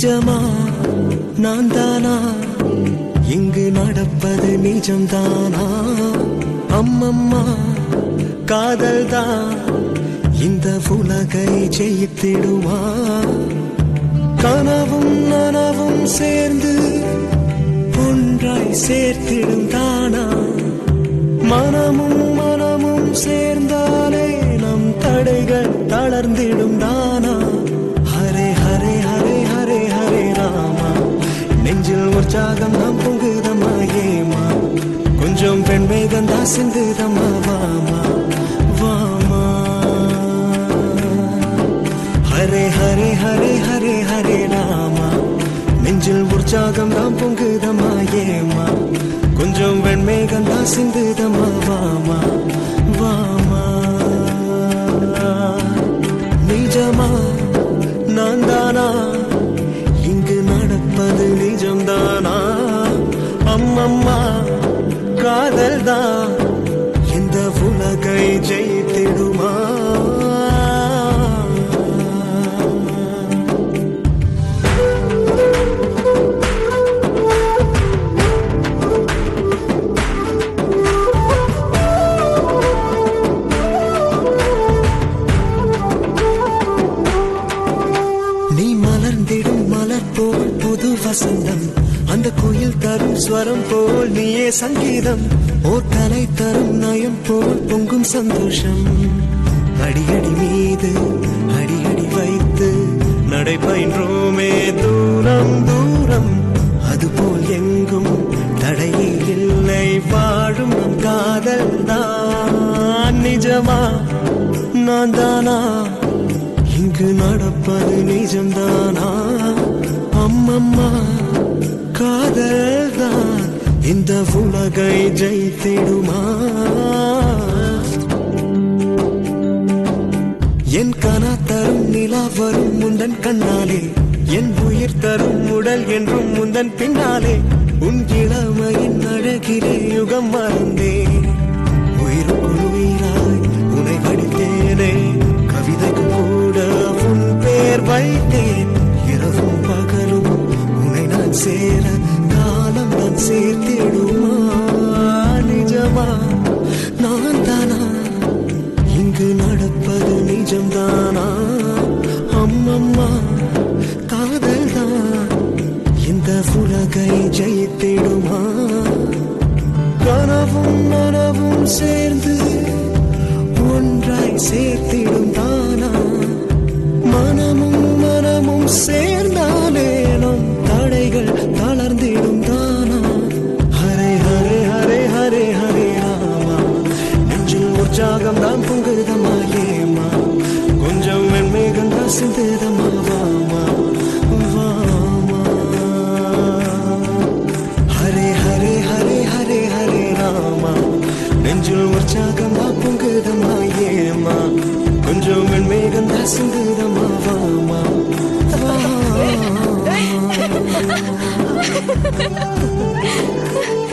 நிஜமா நான் தானா இங்கு நடப்பது நிஜம்தானா அம்மம்மா காதல் தான் இந்த உலகை ஜெயித்திடுமா கனவும் நனவும் சேர்ந்து ஒன்றாய் சேர்த்திடும் தானா மனமும் மனமும் சேர்ந்தாலே நம் தடைகள் தளர்ந்திடும் தானா ஹரே ஹரே ஹரே ஹரே ஹரே ராமா நெஞ்சில் உற்சாகம் நாம் பொங்குதம்மா ஏமா கொஞ்சம் பெண் வேகந்தா சிந்துதம்மா வாமா வாமா ஹரே ஹரே ஹரே ஹரே ஹரே ராமா நெஞ்சில் உற்சாகம் நாம் பொங்குதம்மா ஏமா கொஞ்சம் பெண் வேகந்தா சிந்துதம்மா வாமா வாமா நிஜமா நான் தானா இங்கு நடப்பது நிஜம்தானா அம்மம்மா காதல் தான் இந்த உலகை ஜெயித்திடுமா வசந்தம் அந்த குயில் தரும் ஸ்வரம் போல் நீயே சங்கீதம் ஓர் கலை தரும் நயம் போல் பொங்கும் சந்தோஷம் அடியடி மீது அடியடி வைத்து நடைபயின்றோமே தூரம் தூரம் அதுபோல் எங்கும் தடையே இல்லை வாழும் நம் காதல் தான் நிஜமா நான் தானா இங்கு நடப்பது நிஜம்தானா அம்மம்மா காதல் தான் இந்த உலகை ஜெயித்திடுமா என் கனா தரும் நிலா வரும் முந்தன் கண்ணாலே என் உயிர் தரும் உடல் என்றும் முந்தன் பின்னாலே உன் இளமையின் அழகிலே யுகம் மறந்தே உயிருக்குள் உயிராய் உனை வடித்தேனே கவிதைக்கு கூட உன் பேர் வைத்தேன் இரவும் பகலும் உன்னை நான் சேர காலம் நான் சேர்த்திடுமா நிஜமா நான் தானா இங்கு நடப்பது நிஜம்தானா அம்மம்மா காதல் தான் இந்த உலகை ஜெயித்திடுமா கனவும் நனவும் சேர்ந்து ஒன்றாய் சேர்த்திடும் தானா மனமும் மனமும் சேர்ந்தாலே நம் தடைகள் தளர்ந்திடும் தானா ஹரே ஹரே ஹரே ஹரே ஹரே ராமா நெஞ்சில் உற்சாகம் தான் பொங்குதம்மா ஏமா கொஞ்சம் வெண்மேகம் தான் சிந்துதம்மா வாமா வாமா ஹரே ஹரே ஹரே ஹரே ஹரே ராமா நெஞ்சில் உற்சாகம் தான் பொங்குதம்மா ஏமா கொஞ்சம் வெண்மேகம் தான் சிந்துதம்மா வாமா